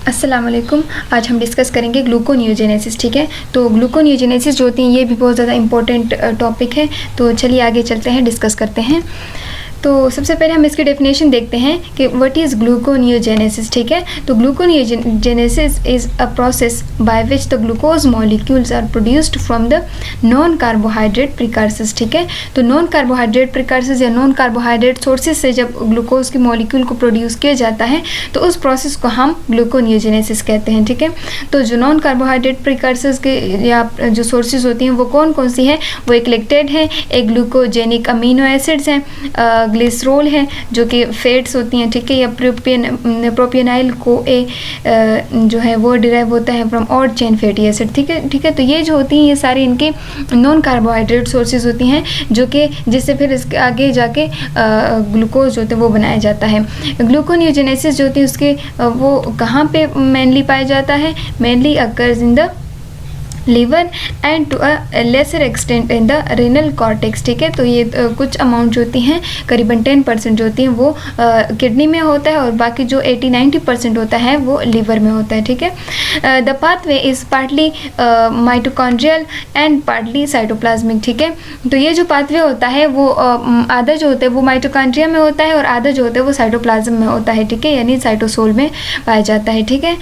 अस्सलाम वालेकुम। आज हम डिस्कस करेंगे ग्लूकोनियोजेनेसिस। ठीक है, तो ग्लूकोनियोजेनेसिस जो होती है ये भी बहुत ज़्यादा इंपॉर्टेंट टॉपिक है। तो चलिए आगे चलते हैं, डिस्कस करते हैं। तो सबसे पहले हम इसकी डेफिनेशन देखते हैं कि व्हाट इज़ ग्लूकोनियोजेनेसिस। ठीक है, तो gluconeogenesis is a process by which the glucose molecules are produced from the non carbohydrate precursors. ठीक है, तो नॉन कार्बोहाइड्रेट प्रिकर्सर्स या नॉन कार्बोहाइड्रेट सोर्सेज से जब ग्लूकोज के मॉलिक्यूल को प्रोड्यूस किया जाता है तो उस प्रोसेस को हम ग्लूकोनियोजेनेसिस कहते हैं। ठीक है, तो जो नॉन कार्बोहाइड्रेट प्रिकर्सर्स के या जो सोर्सेज होती हैं वो कौन कौन सी है, वो एक लेक्टेड है, एक ग्लूकोजेनिक अमीनो एसिड्स हैं, ग्लिसरॉल है जो कि फैट्स होती हैं। ठीक है, या प्रोपियनाइल को ए जो है वो डिराइव होता है from odd chain fatty acid. ठीक है, तो ये जो होती हैं ये सारी इनके नॉन कार्बोहाइड्रेट सोर्सेज होती हैं जो कि जिससे फिर इसके आगे जाके ग्लूकोज जो होते हैं वो बनाया जाता है। ग्लूकोनियोजेनेसिस जो होती है उसके वो कहाँ पे मेनली पाया जाता है, mainly occurs in the liver and to a lesser extent in the renal cortex. ठीक है, तो ये कुछ अमाउंट जो होती हैं करीबन 10% जो होती हैं वो किडनी में होता है और बाकी जो 80-90% होता है वो लीवर में होता है। ठीक है, the pathway is partly mitochondrial and partly cytoplasmic. ठीक है, तो ये जो पाथवे होता है वो आधा जो होता है वो माइटोकॉन्ड्रिया में होता है और आधा जो होता है वो साइटोप्लाज्म में होता है। ठीक है, यानी साइटोसोल में पाया जाता है। ठीक है,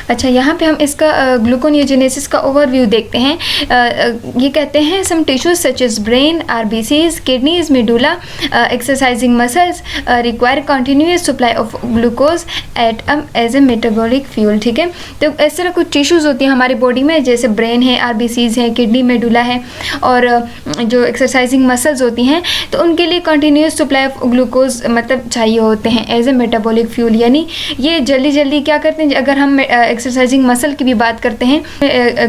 अच्छा यहाँ पे हम इसका ग्लूकोनियोजेनेसिस का ओवरव्यू देखते हैं। ये कहते हैं some tissues such as brain, RBCs, kidneys, medulla, exercising muscles require continuous supply of glucose at as a metabolic fuel. ठीक है, तो इस तरह कुछ टिश्यूज होती हैं हमारी बॉडी में जैसे ब्रेन है, आरबीसीज है, किडनी, मेडुला है और जो एक्सरसाइजिंग मसल्स होती हैं तो उनके लिए कंटिन्यूअस सप्लाई ऑफ ग्लूकोज मतलब चाहिए होते हैं एज ए मेटाबॉलिक फ्यूल। यानी ये जल्दी जल्दी क्या करते हैं, अगर हम एक्सरसाइजिंग मसल की भी बात करते हैं,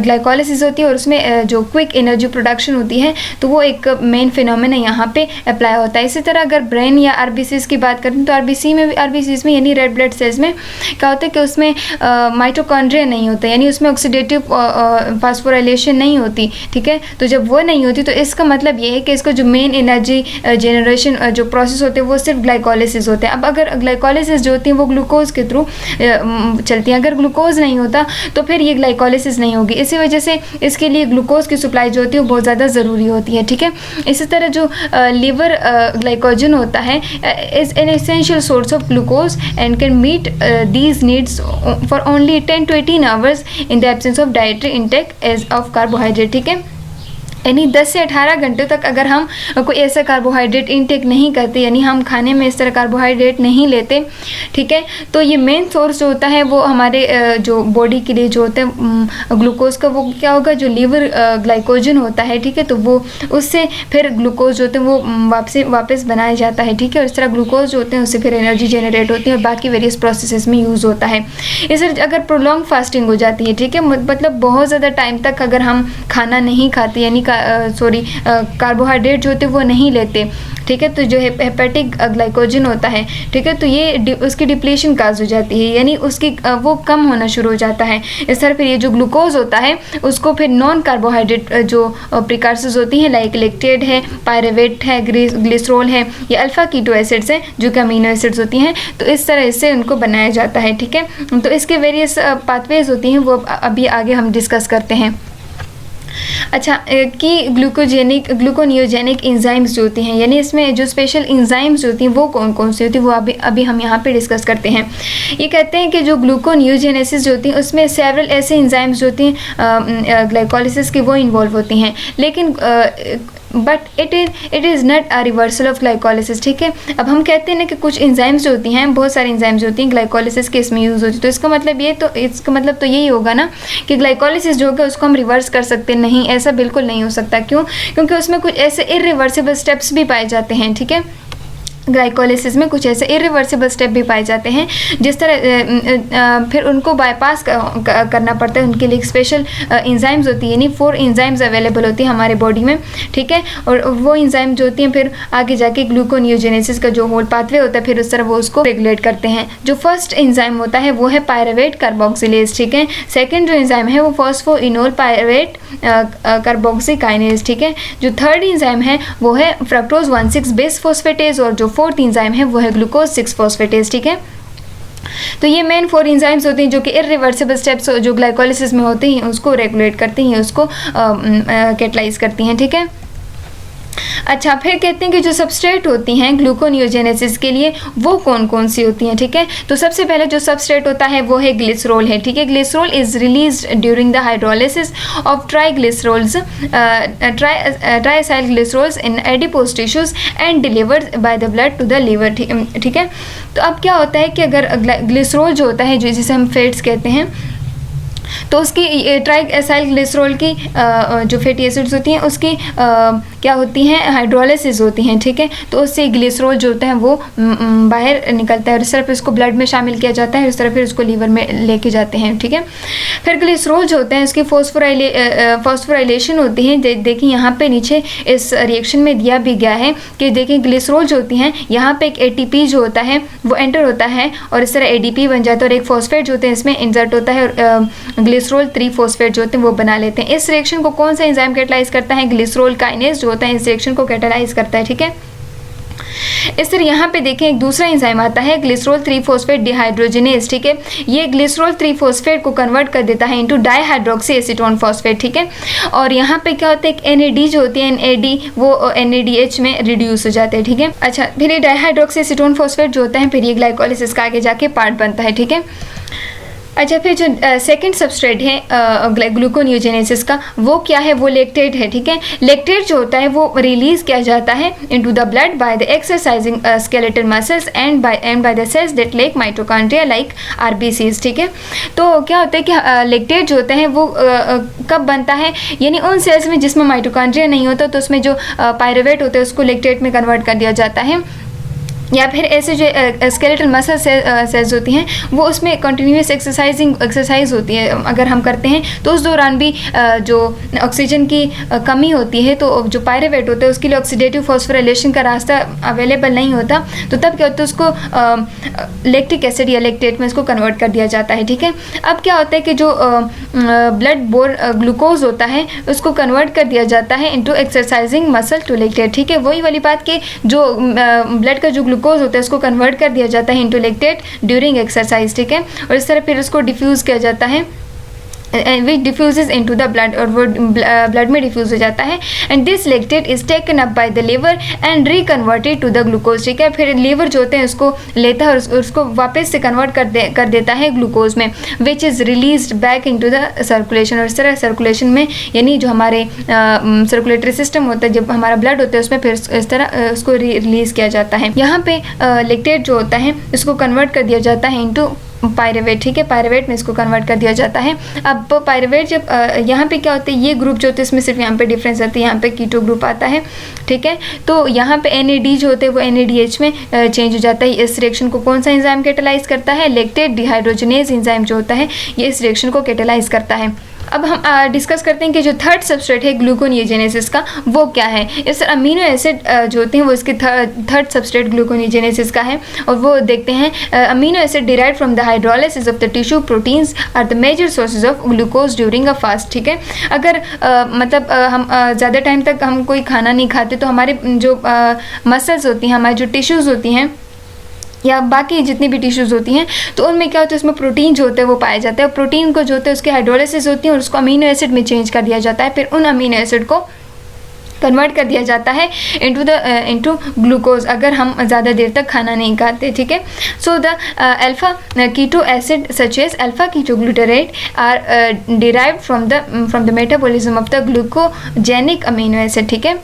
ग्लाइकोलाइसिस होती है और उसमें जो क्विक एनर्जी प्रोडक्शन होती है तो वो एक मेन फिनोमेना यहाँ पे अप्लाई होता है। इसी तरह अगर ब्रेन या आरबीसीज की बात करें तो आरबीसीज में यानी रेड ब्लड सेल्स में क्या होता है कि उसमें माइटोकॉन्ड्रिया नहीं होता, यानी उसमें ऑक्सीडेटिव फास्फोराइलेशन नहीं होती। ठीक है, तो जब वो नहीं होती तो इसका मतलब ये है कि इसको जो मेन एनर्जी जनरेशन जो प्रोसेस होते हैं वो सिर्फ ग्लाइकोलाइसिस होते हैं। अब अगर ग्लाइकोलाइसिस जो होती है वो ग्लूकोज के थ्रू चलती हैं, अगर ग्लूकोज नहीं होता तो फिर ये ग्लाइकोलाइसिस नहीं होगी। इसी वजह से इसके लिए ग्लूकोज की सप्लाई जो होती है वो बहुत ज़्यादा ज़रूरी होती है। ठीक है, इसी तरह जो लीवर ग्लाइकोजन होता है is an essential source of glucose and can meet these needs for only 10 to 18 hours in the absence of dietary intake as of carbohydrate. ठीक है, यानी 10 से 18 घंटे तक अगर हम कोई ऐसा कार्बोहाइड्रेट इनटेक नहीं करते, यानी हम खाने में इस तरह कार्बोहाइड्रेट नहीं लेते, ठीक है, तो ये मेन सोर्स जो होता है वो हमारे जो बॉडी के लिए जो होता है ग्लूकोज का वो क्या होगा, जो लीवर ग्लाइकोजन होता है। ठीक है, तो वो उससे फिर ग्लूकोज जो होते हैं वो वापस बनाया जाता है। ठीक है, और इस तरह ग्लूकोज जो होते हैं उससे फिर एनर्जी जनरेट होती है और बाकी वेरियस प्रोसेसेस में यूज़ होता है। इस तरह अगर प्रोलॉन्ग फास्टिंग हो जाती है, ठीक है, मतलब बहुत ज़्यादा टाइम तक अगर हम खाना नहीं खाते यानी कार्बोहाइड्रेट जो होते हैं वो नहीं लेते, ठीक है, तो जो हेपेटिक ग्लाइकोजन होता है, ठीक है, तो ये उसकी डिप्लीशन काज हो जाती है, यानी उसकी वो कम होना शुरू हो जाता है। इस तरह फिर ये जो ग्लूकोज होता है उसको फिर नॉन कार्बोहाइड्रेट जो प्रिकर्सर्स होती हैं लाइक लेक्टेड है, पायरेवेट है, ग्लिसरॉल है, या अल्फा कीटो एसिड्स हैं जो कि अमीनो एसिड्स होती हैं, तो इस तरह से उनको बनाया जाता है। ठीक है, तो इसके वेरियस पाथवेज होती हैं वो अभी आगे हम डिस्कस करते हैं। अच्छा, कि ग्लूकोनियोजेनिक एंजाइम्स जो होती हैं, यानी इसमें जो स्पेशल एंजाइम्स जो होती हैं वो कौन कौन सी होती हैं वो अभी हम यहाँ पे डिस्कस करते हैं। ये कहते हैं कि जो ग्लूकोनियोजेनेसिस जो होती है उसमें सेवरल ऐसे एंजाइम्स जो होती हैं ग्लाइकोलाइसिस की वो इन्वॉल्व होती हैं, लेकिन but it is not a reversal of glycolysis. ठीक है, अब हम कहते हैं ना कि कुछ एंजाइम्स जो होती हैं, बहुत सारी एंजाइम्स जो होती हैं ग्लाइकोलाइसिस के इसमें यूज़ होती है, तो इसका मतलब तो यही होगा ना कि ग्लाइकोलाइसिस जो होगा उसको हम रिवर्स कर सकते हैं। नहीं, ऐसा बिल्कुल नहीं हो सकता। क्यों? क्योंकि उसमें कुछ ऐसे इरिवर्सिबल स्टेप्स भी पाए जाते हैं। ठीक है, ग्लाइकोलाइसिस में कुछ ऐसे इरिवर्सिबल स्टेप भी पाए जाते हैं जिस तरह फिर उनको बाईपास करना पड़ता है, उनके लिए एक स्पेशल एंजाइम्स होती है, यानी 4 एंजाइम्स अवेलेबल होती हैं हमारे बॉडी में। ठीक है, और वो एंजाइम जो होती हैं फिर आगे जाके ग्लूकोनियोजेनेसिस का जो होल पाथवे होता है फिर उस तरह वो उसको रेगुलेट करते हैं। जो फर्स्ट एंजाइम होता है वो है पायरेवेट कार्बोक्सिलेज। ठीक है, सेकेंड जो एंजाइम है वो फॉस्फोइनोल पायरेवेट कार्बोक्सीकाइनेज। ठीक है, जो थर्ड एंजाइम है वो है फ्रक्टोज 1,6 बेस फॉस्फेटेज और जो फोर्थ एंजाइम है वो है ग्लूकोज 6 फॉस्फेटेज। ठीक है, तो ये मेन 4 एंजाइम्स होती हैं जो कि इरिवर्सिबल स्टेप्स जो ग्लाइकोलिसिस में होती हैं उसको रेगुलेट करती हैं, उसको कैटलाइज करती हैं, ठीक है। अच्छा, फिर कहते हैं कि जो सबस्ट्रेट होती हैं ग्लूकोनियोजेनेसिस के लिए वो कौन कौन सी होती हैं, ठीक है। तो सबसे पहले जो सबस्ट्रेट होता है वो है ग्लिसरॉल है, ठीक है। Glycerol is release during the hydrolysis of triglycerols triacyl glycerols in adipose tissues and delivered by the blood to the liver, ठीक है। तो अब क्या होता है कि अगर ग्लिसरॉल जो होता है, जो जिसे हम फैट्स कहते हैं, तो उसकी ट्राइएसाइल ग्लिसरॉल की जो फैटी एसिड्स होती हैं उसकी क्या होती हैं, हाइड्रोलिसिस होती हैं, ठीक है। तो उससे ग्लिसरॉल जो होता है वो बाहर निकलता है और इस तरह फिर उसको ब्लड में शामिल किया जाता है, इस तरह फिर उसको लीवर में लेके जाते हैं, ठीक है। फिर ग्लिसरॉल जो होता है उसकी फॉस्फोराइलेशन होती है। देखिए यहाँ पे नीचे इस रिएक्शन में दिया भी गया है कि देखिए ग्लिसरॉल जो होती हैं यहाँ पे एक ATP जो होता है वो एंटर होता है और इस तरह ADP बन जाता है और एक फॉस्फेट जो होते हैं इसमें इंसर्ट होता है और ग्लिसरॉल 3 फॉस्फेट जो होते हैं वो बना लेते हैं। इस रिएक्शन को कौन सा एंजाइम कैटलाइज करता है, ग्लिसरॉल काइनेज जो होता है इस रिएक्शन को कैटलाइज करता है, ठीक है। इस तरह यहाँ पे देखें एक दूसरा एंजाइम आता है ग्लिसरॉल 3 फॉस्फेट डिहाइड्रोजिनेज, ठीक है। ये ग्लिसरॉल 3 फॉस्फेट को कन्वर्ट कर देता है इनटू डाईहाइड्रोक्सी एसीटोन फॉस्फेट, ठीक है। और यहाँ पे क्या होता है, एक NAD जो होती है NAD वो NADH में रिड्यूस हो जाते हैं, ठीक है। अच्छा, फिर ये डाईहाइड्रोक्सी एसीटोन फॉस्फेट जो होता है फिर ये ग्लाइकोलिसिस का आगे जाके पार्ट बनता है, ठीक है। अच्छा, फिर जो सेकंड सबस्ट्रेट है ग्लूकोनियोजेनेसिस का वो क्या है, वो लैक्टेट है, ठीक है। लैक्टेट जो होता है वो रिलीज किया जाता है into the blood by the exercising skeletal muscles and by the cells that lack mitochondria like RBCs, ठीक है। तो क्या होता है कि लैक्टेट जो होता है वो कब बनता है, यानी उन सेल्स में जिसमें माइटोकॉन्ड्रिया नहीं होता तो उसमें जो पायरुवेट होते हैं उसको लैक्टेट में कन्वर्ट कर दिया जाता है, या फिर ऐसे जो स्केलेटल मसल सेल्स होती हैं वो उसमें कंटिन्यूस एक्सरसाइज होती है अगर हम करते हैं तो उस दौरान भी जो ऑक्सीजन की कमी होती है तो जो पायरुवेट होता है उसके लिए ऑक्सीडेटिव फॉस्फोराइलेशन का रास्ता अवेलेबल नहीं होता, तो तब क्या होता है उसको लैक्टिक एसिड या लैक्टेट में इसको कन्वर्ट कर दिया जाता है, ठीक है। अब क्या होता है कि जो ब्लड बोर ग्लूकोज होता है उसको कन्वर्ट कर दिया जाता है into exercising muscle to lactate, ठीक है। वही वाली बात कि जो ब्लड का जो ग्लूकोज होता है उसको कन्वर्ट कर दिया जाता है इनटू लैक्टेट ड्यूरिंग एक्सरसाइज, ठीक है। और इस तरह फिर उसको डिफ्यूज़ किया जाता है which diffuses into the blood, और वो ब्लड में डिफ्यूज हो जाता है and this lactate is taken up by the liver and reconverted to the glucose, ठीक है। फिर लीवर जो होते हैं उसको लेता है और उसको वापस से कन्वर्ट कर देता है ग्लूकोज में, which is release back into the circulation. और इस तरह सर्कुलेशन में यानी जो हमारे सर्कुलेटरी सिस्टम होता है, जब हमारा ब्लड होता है उसमें फिर इस तरह उसको रिलीज़ किया जाता है। यहाँ पे लैक्टेट जो होता है उसको कन्वर्ट कर दिया जाता है इनटू पायरुवेट, ठीक है। पायरुवेट में इसको कन्वर्ट कर दिया जाता है। अब पायरुवेट जब यहाँ पे क्या होता है, ये ग्रुप जो होते हैं इसमें सिर्फ यहाँ पे डिफरेंस आता है, यहाँ पे कीटो ग्रुप आता है, ठीक है। तो यहाँ पे NAD जो होते हैं वो NADH में चेंज हो जाता है। इस रिएक्शन को कौन सा एंजाइम कैटलाइज करता है, लैक्टेट डिहाइड्रोजिनेज एंजाइम जो होता है ये इस रिएक्शन को कैटलाइज करता है। अब हम डिस्कस करते हैं कि जो थर्ड सबस्ट्रेट है ग्लूकोनियोजेनेसिस का वो क्या है। इस अमीनो एसिड जो होते हैं वो इसके थर्ड सबस्ट्रेट ग्लूकोनियोजेनेसिस का है, और वो देखते हैं amino acid derived from the hydrolysis of the tissue proteins are the major sources of glucose during a fast, ठीक है। अगर मतलब हम ज़्यादा टाइम तक हम कोई खाना नहीं खाते तो हमारे जो मसल्स होती हैं, हमारी जो टिश्यूज़ होती हैं या बाकी जितनी भी टिश्यूज़ होती हैं तो उनमें क्या होता है, उसमें प्रोटीन जो होते हैं वो पाया जाता है, और प्रोटीन को जो होता है उसकी हाइड्रोलिसिस होती है और उसको अमीनो एसिड में चेंज कर दिया जाता है। फिर उन अमीनो एसिड को कन्वर्ट कर दिया जाता है इनटू ग्लूकोज अगर हम ज़्यादा देर तक खाना नहीं खाते, ठीक है। So the alpha keto acid such as alpha ketoglutarate are derived from the metabolism of the glucogenic amino acid, ठीक है।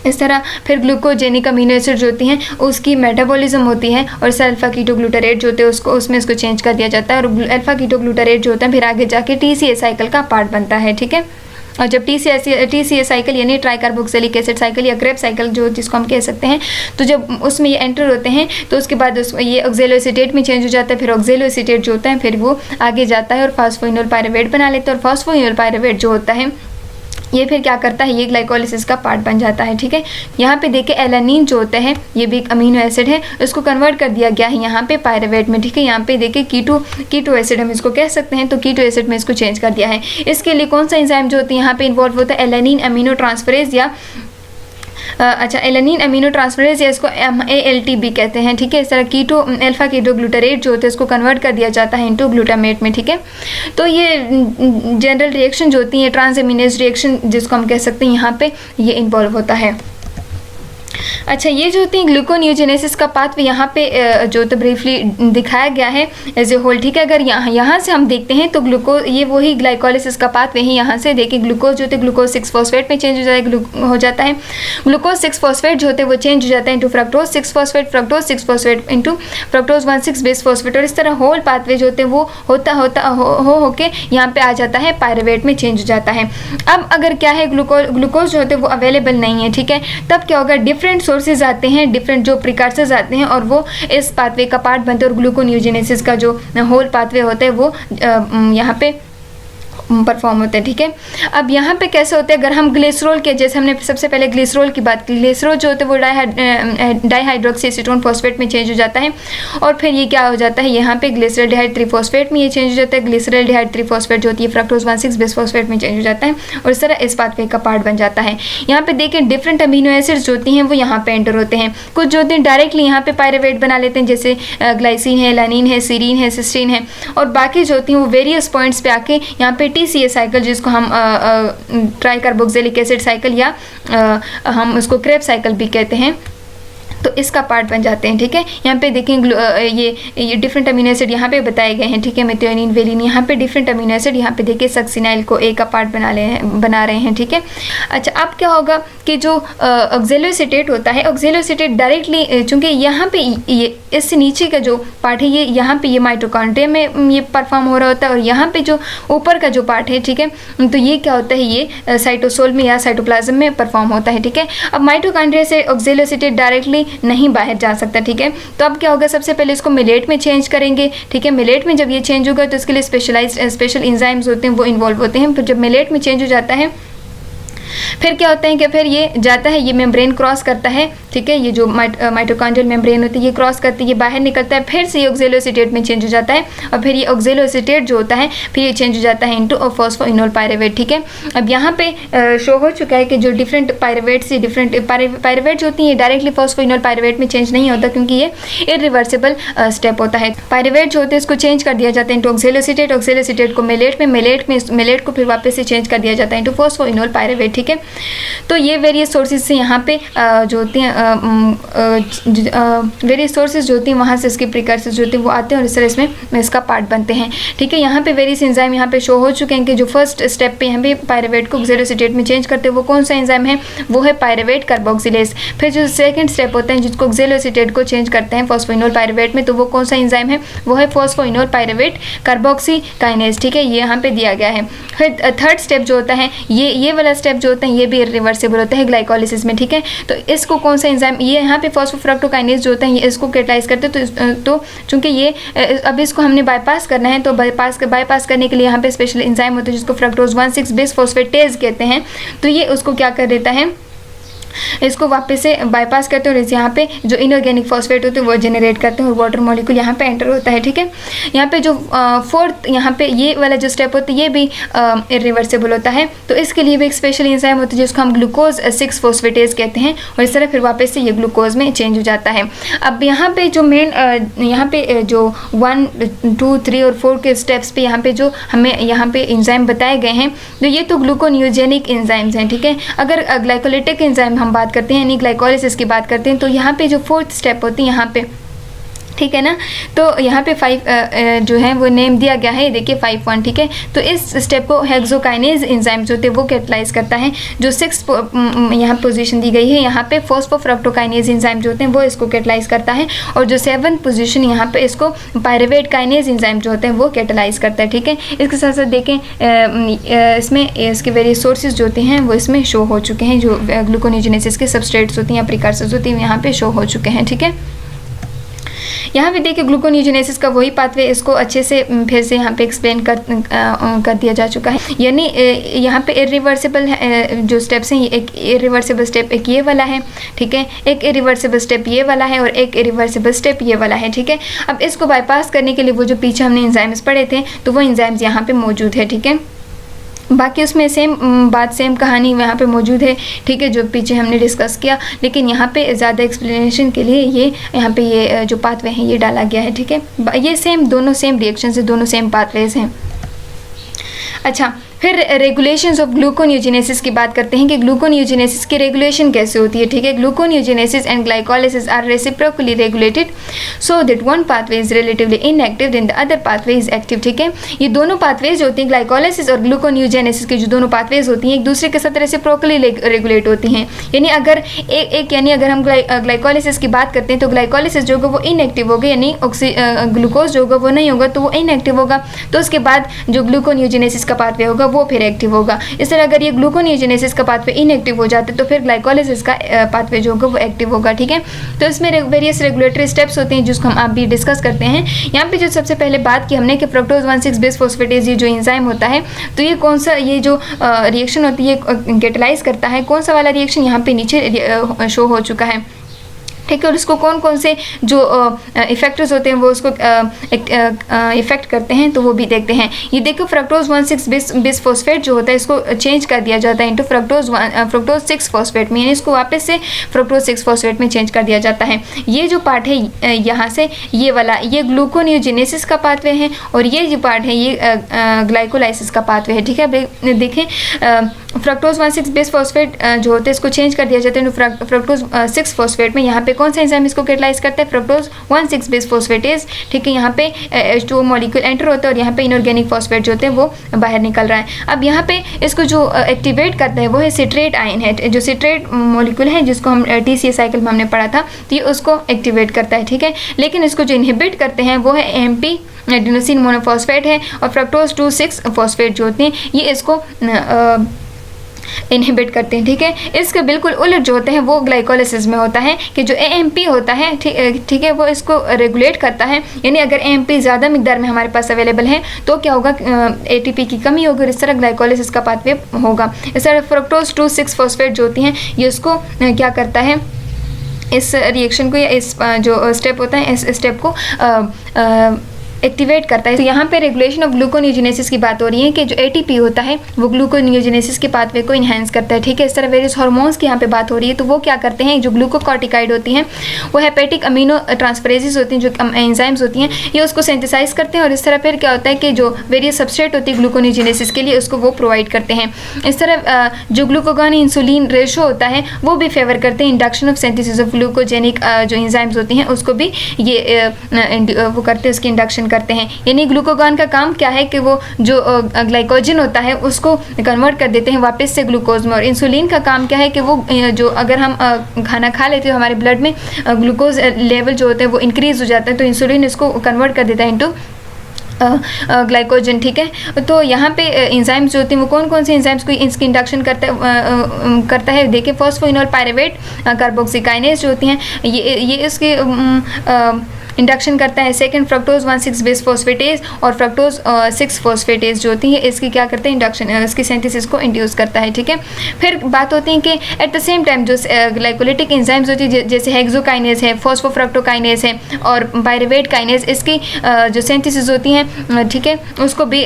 इस तरह फिर ग्लूकोजेनिक अमीनो एसिड जो होती हैं उसकी मेटाबॉलिज्म होती है और इस अल्फा कीटोग्लूटारेट जो होते हैं उसमें इसको चेंज कर दिया जाता है, और अल्फा कीटोग्लूटारेट जो होता है फिर आगे जाके TCA साइकिल का पार्ट बनता है, ठीक है। और जब TCA साइकिल यानी ट्राइकार्बोक्सिलिक एसिड साइकिल या क्रेब साइकिल जो जिसको हम कह सकते हैं, तो जब उसमें ये एंटर होते हैं तो उसके बाद ये ऑक्जेलोएसीटेट में चेंज हो जाता है। फिर ऑक्जेलोएसीटेट जो होता है फिर वो आगे जाता है और फॉस्फोइनोल पायरुवेट बना लेते हैं, और फॉस्फोइनोल पायरुवेट जो होता है ये फिर क्या करता है, ये ग्लाइकोलिसिस का पार्ट बन जाता है, ठीक है। यहाँ पे देखिए एलानिन जो होता है ये भी एक अमीनो एसिड है, उसको कन्वर्ट कर दिया गया है यहाँ पे पायरुवेट में, ठीक है। यहाँ पे देखिए कीटो एसिड हम इसको कह सकते हैं, तो कीटो एसिड में इसको चेंज कर दिया है। इसके लिए कौन सा एंजाइम जो होती है यहाँ पे इन्वॉल्व होता है, एलानिन अमीनो ट्रांसफरेज या अच्छा, एलेनिन अमीनो ट्रांसफरेज या इसको ALT भी कहते हैं, ठीक है। इस तरह कीटो अल्फा कीटो ग्लूटारेट जो होते हैं इसको कन्वर्ट कर दिया जाता है इनटू ग्लूटामेट में, ठीक है। तो ये जनरल रिएक्शन जो होती है, ट्रांसएमिनेज रिएक्शन जिसको हम कह सकते हैं, यहाँ पे ये इन्वॉल्व होता है। अच्छा, ये जो होती है ग्लूकोनियोजेनेसिस का पाथवे यहाँ पे जो तो ब्रीफली दिखाया गया है एज ए होल, ठीक है। अगर यहाँ से हम देखते हैं तो ये वही ग्लाइकोलिसिस का पाथवे है। यहाँ से देखिए ग्लूकोज जो होते हैं ग्लूकोज 6 फॉस्फेट में चेंज हो जाता है। ग्लूकोज 6 फॉस्फेट जो होते हैं वो चेंज हो जाता है into fructose 6 phosphate, fructose 6 phosphate into fructose 1,6 base phosphate, और इस तरह होल पाथवे जो होते हैं वो होके यहाँ पे आ जाता है, पायरुवेट में चेंज हो जाता है। अब अगर क्या है, ग्लूकोज जो होते हैं वो अवेलेबल नहीं है, ठीक है, तब क्या होगा, डिफरेंट सोर्सेज आते हैं, डिफरेंट जो प्रिकर्सर्स आते हैं और वो इस पाथवे का पार्ट बनते हैं, और ग्लूकोनियोजेनेसिस का जो होल पाथवे होता है वो यहाँ पे परफॉर्म होते हैं, ठीक है। अब यहाँ पे कैसे होते हैं, अगर हम ग्लिसरॉल के, जैसे हमने सबसे पहले ग्लिसरॉल की बात की, ग्लिसरॉल जो होते हैं वो डाइहाइड्रोक्सी एसीटोन फॉस्फेट में चेंज हो जाता है, और फिर ये क्या हो जाता है, यहाँ पे ग्लिसरल्डिहाइड 3 फॉस्फेट में ये चेंज हो जाता है। ग्लिसरल्डिहाइड 3 फॉस्फेट जो होती है फ्रक्टोज 1,6 बेस फॉस्फेट में चेंज हो जाता है, और इस तरह इस पाथवे का पार्ट बन जाता है। यहाँ पे देखें डिफरेंट अमीनो एसिड्स जो होती हैं वो यहाँ पे एंटर होते हैं। कुछ जो होते हैं डायरेक्टली यहाँ पे पायरुवेट बना लेते हैं, जैसे ग्लाइसिन है, लानिन है, सीरीन है, सिस्टीन है, और बाकी जो होती हैं वो वेरियस पॉइंट्स पे आके यहाँ पे TCA साइकिल, जिसको हम ट्राई कार्बोक्सिलिक एसिड साइकिल या हम उसको क्रेब्स साइकिल भी कहते हैं, तो इसका पार्ट बन जाते हैं, ठीक है। यहाँ पे देखें ये डिफरेंट अमीनो एसिड यहाँ पे बताए गए हैं, ठीक है। मेथियोनिन, वेलिन, यहाँ पे डिफरेंट अमीनो एसिड, यहाँ पे देखिए सक्सिनाइल को A का पार्ट बना रहे हैं, ठीक है। अच्छा, अब क्या होगा कि जो ऑक्जेलोएसीटेट होता है, ऑक्जेलोएसीटेट डायरेक्टली, चूँकि यहाँ पे ये इससे नीचे का जो पार्ट है ये यहाँ पे ये माइटोकॉन्ड्रिया में ये परफॉर्म हो रहा होता है, और यहाँ पे जो ऊपर का जो पार्ट है, ठीक है, तो ये क्या होता है, ये साइटोसोल में या साइटोप्लाज्म में परफॉर्म होता है, ठीक है। अब माइटोकॉन्ड्रिया से ऑक्जेलोएसीटेट डायरेक्टली नहीं बाहर जा सकता, ठीक है। तो अब क्या होगा, सबसे पहले इसको मिलेट में चेंज करेंगे, ठीक है। मिलेट में जब ये चेंज होगा तो इसके लिए स्पेशल एंजाइम्स होते हैं वो इन्वॉल्व होते हैं। फिर जब मिलेट में चेंज हो जाता है फिर क्या होता है कि फिर ये जाता है, ये मेम्ब्रेन क्रॉस करता है, ठीक है। ये जो माइटोकॉन्ड्रियल मेम्ब्रेन होती है ये क्रॉस करती है, ये बाहर निकलता है, फिर से ये ऑक्जेलोएसीटेट में चेंज हो जाता है, और फिर ये ऑक्जेलोएसीटेट जो होता है फिर ये चेंज हो जाता है इनटू फॉस्फोइनोल पायरुवेट, ठीक है। अब यहाँ पे शो हो चुका है कि जो डिफरेंट पायरुवेट से डिफरेंट पायरुवेट जो होती है डायरेक्टली फॉस्फोइनोल पायरुवेट में चेंज नहीं होता, क्योंकि ये इरिवर्सिबल स्टेप होता है। पायरुवेट जो होते हैं इसको चेंज कर दिया जाता है इंटू ऑक्जेलोएसीटेट, ऑक्जेलोएसीटेट को मिलेट को फिर वापस से चेंज कर दिया जाता है इंटू फॉस्फोइनोल पायरुवेट, ठीक है। तो ये वेरियस सोर्सेज से यहाँ पे जो होते हैं वेरियस सोर्सेज जो होती हैं वहाँ से इसके प्रिकर्सर्स जो होते हैं वो आते हैं, और इस तरह इसमें इसका पार्ट बनते हैं, ठीक है। यहाँ पे वेरियस एंजाइम यहाँ पे शो हो चुके हैं कि जो फर्स्ट स्टेप पे यहाँ पे पायरुवेट को ऑक्जेलोएसीटेट में चेंज करते हैं वो कौन सा एंजाइम है, वो है पायरुवेट कार्बोक्सिलेज। फिर जो सेकंड स्टेप होता है जिसको ऑक्जेलोएसीटेट को चेंज करते हैं फॉस्फोइनोल पायरुवेट में, तो वो कौन सा एंजाइम है, वो है फॉस्फोइनोल पायरुवेट कार्बोक्सीकाइनेज, ठीक है, ये यहाँ पे दिया गया है। फिर थर्ड स्टेप जो होता है ये वाला स्टेप जो होता है ये भी इरिवर्सिबल होता है ग्लाइकोलिसिस में, ठीक है। तो इसको कौन सा एंजाइम, ये यहाँ पे फॉस्फोफ्रक्टोकाइनेज जो होता है ये इसको कैटालाइज करते हैं, तो चूंकि ये अब इसको हमने बाईपास करना है, तो बाईपास करने के लिए यहाँ पे स्पेशल एंजाइम होता है जिसको फ्रक्टोज 1,6 बेस फॉस्फेटेज कहते हैं। तो ये उसको क्या कर देता है, इसको वापस से बाईपास करते हैं, और यहाँ पे जो इनऑर्गेनिक फॉस्फेट होते हैं वो जनरेट करते हैं, और वाटर मॉलिक्यूल यहाँ पे एंटर होता है, ठीक है। यहाँ पे जो फोर्थ यहाँ पे ये वाला जो स्टेप होता है ये भी इरिवर्सिबल होता है, तो इसके लिए भी एक स्पेशल एंजाइम होता है जिसको हम ग्लूकोज 6 फॉस्फेटेज कहते हैं, और इस तरह फिर वापस से ये ग्लूकोज में चेंज हो जाता है। अब यहाँ पे जो मेन यहाँ पे जो 1, 2, 3 और 4 के स्टेप्स पे यहाँ पे जो हमें यहाँ पे एंजाइम बताए गए हैं, तो ये तो ग्लूकोनियोजेनिक एंजाइम्स हैं, ठीक है। अगर ग्लाइकोलिटिक एंजाइम हम बात करते हैं यानी ग्लाइकोलिसिस की बात करते हैं, तो यहाँ पे जो फोर्थ स्टेप होती है यहाँ पे, ठीक है ना, तो यहाँ पे 5 जो है वो नेम दिया गया है, देखिए 5.1, ठीक है। तो इस स्टेप को हेक्सोकाइनेज एंजाइम जो होते हैं वो कैटलाइज करता है। जो 6 यहाँ पोजीशन दी गई है यहाँ पे फॉस्फोफ्रक्टोकाइनेज एंजाइम जो होते हैं वो इसको कैटलाइज करता है, और जो 7th पोजीशन यहाँ पे इसको पायरुवेट काइनेज एंजाइम जो होते हैं वो कैटलाइज करता है, ठीक है। इसके साथ साथ देखें इसमें इसके वेरियस सोर्सेज जो होते हैं वो इसमें शो हो चुके हैं, जो ग्लूकोनियोजेनेसिस के सबस्ट्रेट्स होती हैं या प्रिकर्सर्स होती हैं यहाँ पे शो हो चुके हैं, ठीक है। यहाँ पे देखिए ग्लूकोनियोजेनेसिस का वही पाथवे इसको अच्छे से फिर से यहाँ पे एक्सप्लेन कर दिया जा चुका है, यानी यहाँ पे इरिवर्सिबल जो स्टेप्स हैं, एक इरिवर्सिबल स्टेप एक ये वाला है, ठीक है, एक इरिवर्सिबल स्टेप ये वाला है, और एक इरिवर्सिबल स्टेप ये वाला है, ठीक है। अब इसको बाईपास करने के लिए वो जो पीछे हमने एंजाइम्स पढ़े थे तो वो एंजाइम्स यहाँ पे मौजूद है, ठीक है। बाकी उसमें सेम बात, सेम कहानी यहाँ पे मौजूद है, ठीक है, जो पीछे हमने डिस्कस किया, लेकिन यहाँ पे ज़्यादा एक्सप्लेनेशन के लिए ये यहाँ पे ये जो पाथवे हैं ये डाला गया है, ठीक है। ये सेम, दोनों सेम रिएक्शन से, दोनों सेम पाथवेज हैं। अच्छा, फिर रेगुलेशंस ऑफ ग्लूकोनियोजेनेसिस की बात करते हैं कि ग्लूकोनियोजेनेसिस की रेगुलेशन कैसे होती है, ठीक है। Gluconeogenesis and glycolysis are reciprocally regulated so that one pathway is relatively inactive then the other pathway is active, ठीक है। ये दोनों पाथवेज होती हैं, ग्लाइकोलाइसिस और ग्लूकोनियोजेनेसिस की जो दोनों पाथवेज होती हैं एक दूसरे के साथ रेसिप्रोकली रेगुलेट होती हैं। यानी अगर यानी अगर हम ग्लाइकोलाइसिस की बात करते हैं तो ग्लाइकोलाइसिस जो होगा वो इनएक्टिव होगा, यानी ग्लूकोज जो होगा वो नहीं होगा तो वो इनएक्टिव होगा, तो उसके बाद जो ग्लूकोनियोजेनेसिस का पाथवे होगा वो फिर एक्टिव होगा। इस तरह अगर ये ग्लूकोनियोजेनेसिस का पाथवे इनएक्टिव हो जाता है तो फिर ग्लाइकोलाइसिस का पाथवे जो होगा वो एक्टिव होगा, ठीक है। तो इसमें वेरियस रेगुलेटरी स्टेप्स होते हैं जिसको हम आप भी डिस्कस करते हैं। यहाँ पे जो सबसे पहले बात की हमने कि फ्रक्टोज 1,6 बिसफॉस्फेटेज ये जो एंजाइम होता है, तो ये कौन सा, ये जो रिएक्शन होती है ये कैटलाइज करता है, कौन सा वाला रिएक्शन यहाँ पे नीचे शो हो चुका है, ठीक है। और उसको कौन कौन से जो इफेक्टर्स होते हैं वो उसको इफेक्ट करते हैं तो वो भी देखते हैं। ये देखो फ्रक्टोज 1,6 बिसफॉस्फेट जो होता है इसको चेंज कर दिया जाता है इनटू फ्रक्टोज 6 फॉस्फेट में, यानी इसको वापस से फ्रक्टोज 6 फॉस्फेट में चेंज कर दिया जाता है। ये जो पार्ट है यहाँ से ये वाला, ये ग्लूकोनियोजेनेसिस का पाथवे है और ये जो पार्ट है ये ग्लाइकोलाइसिस का पाथवे है, ठीक है। देखें फ्रक्टोज 1,6 बिसफॉस्फेट जो होते हैं इसको चेंज कर दिया जाता है फ्रक्टोज 6 फॉस्फेट में। यहाँ पे कौन सा एंजाइम इसको कैटलाइज करता है, फ्रक्टोज 1,6 बिसफॉस्फेटेज, ठीक है। यहाँ पे H2O मॉलिक्यूल एंटर होता है और यहाँ पे इनऑर्गेनिक फॉस्फेट जो होते हैं वो बाहर निकल रहा है। अब यहाँ पे इसको जो एक्टिवेट करता है वो है सिट्रेट आयन है, जो सिट्रेट मॉलिक्यूल है जिसको हम TCA साइकिल में हमने पढ़ा था, तो ये उसको एक्टिवेट करता है, ठीक है। लेकिन इसको जो इनहिबिट करते हैं वो है AMP एडेनोसिन मोनोफॉस्फेट है और फ्रक्टोज 2,6 फॉस्फेट जो होते हैं ये इसको इनहिबिट करते हैं, ठीक है। इसके बिल्कुल उलट जो होते हैं वो ग्लाइकोलाइसिस में होता है कि जो AMP होता है, ठीक है, वो इसको रेगुलेट करता है। यानी अगर AMP ज़्यादा मिकदार में हमारे पास अवेलेबल है तो क्या होगा, ATP की कमी होगी और इस तरह ग्लाइकोलाइसिस का पाथवे होगा। इस तरह फ्रक्टोज 2,6 फॉस्फेट जो होती हैं ये उसको क्या करता है, इस रिएक्शन को या इस जो स्टेप होता है इस स्टेप को एक्टिवेट करता है। तो यहाँ पे रेगुलेशन ऑफ ग्लूकोनियोजेनेसिस की बात हो रही है कि जो ATP होता है वो ग्लूकोनियोजेनेसिस के पाथवे को इन्हांस करता है, ठीक है। इस तरह वेरियस हार्मोन्स की यहाँ पे बात हो रही है तो वो क्या करते हैं, जो ग्लूकोकॉर्टिकाइड होती हैं वो हेपेटिक अमीनो ट्रांसफरेजेस होती हैं, जो एंजाइम्स होती हैं ये उसको सिंथेसाइज करते हैं और इस तरह फिर क्या होता है कि जो वेरियस सबस्ट्रेट होती है ग्लूकोनियोजेनेसिस के लिए उसको वो प्रोवाइड करते हैं। इस तरह जो ग्लूकोगॉन इंसुलिन रेशो होता है वो भी फेवर करते हैं induction of synthesis of glucogenic जो एंजाइम्स होती हैं उसको भी ये वो करते हैं, उसकी इंडक्शन करते हैं। यानी ग्लूकोगॉन का काम क्या है कि वो जो ग्लाइकोजन होता है उसको कन्वर्ट कर देते हैं वापस से ग्लूकोज में, और इंसुलिन का काम क्या है कि वो जो अगर हम खाना खा लेते हैं हमारे ब्लड में ग्लूकोज लेवल जो होता है वो इंक्रीज हो जाता है तो इंसुलिन इसको कन्वर्ट कर देता है इनटू ग्लाइकोजन, ठीक है। तो यहाँ पे एंजाइम्स जो होते हैं वो कौन कौन से एंजाइम्स को इसकी इंडक्शन करता है देखिए, फॉस्फोइनोल पायरुवेट कार्बोक्सिकाइनेज जो होती हैं ये इसके इंडक्शन करता है। सेकंड फ्रक्टोज 1,6 बिसफॉस्फेटेज और फ्रक्टोज 6 फॉस्फेटेज जो होती है इसकी क्या करते हैं, इंडक्शन इसकी सिंथेसिस को इंड्यूस करता है, ठीक है। फिर बात होती है कि एट द सेम टाइम जो ग्लाइकोलिटिक एंजाइम्स होती है जैसे हेक्सोकाइनेज है, फॉस्फोफ्रक्टोकाइनेज है और पायरुवेट काइनेज, इसकी जो सिंथेसिस होती हैं, ठीक है, उसको भी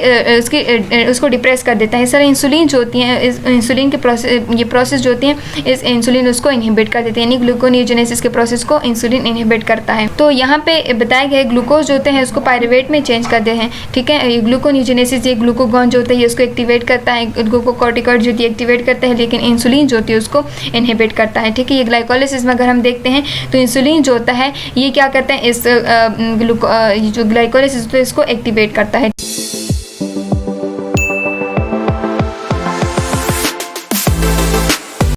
उसको डिप्रेस कर देता है। इस तरह इंसुलिन जो होती है, इंसुलिन के प्रोसेस जो होती हैं इस इंसुलिन उसको इनहिबिट कर देते हैं, यानी ग्लूकोनियोजेनेसिस के प्रोसेस को इंसुलिन इनहिबिट करता है। तो यहाँ पे बताया गया ग्लूकोज जो होते हैं उसको पायरुवेट में चेंज कर देते हैं, ठीक है। ये ग्लूकोनियोजेनेसिस ये ग्लूकोगॉन जो होता है ये उसको एक्टिवेट करता है, ग्लूकोकॉर्टिकॉइड जो एक्टिवेट करता है, लेकिन इंसुलिन जो होती है उसको इनहिबिट करता है, ठीक है। ये ग्लाइकोलाइसिस में अगर हम देखते हैं तो इंसुलिन जो होता है ये क्या करता है, इस जो ग्लाइकोलाइसिस इसको एक्टिवेट करता है।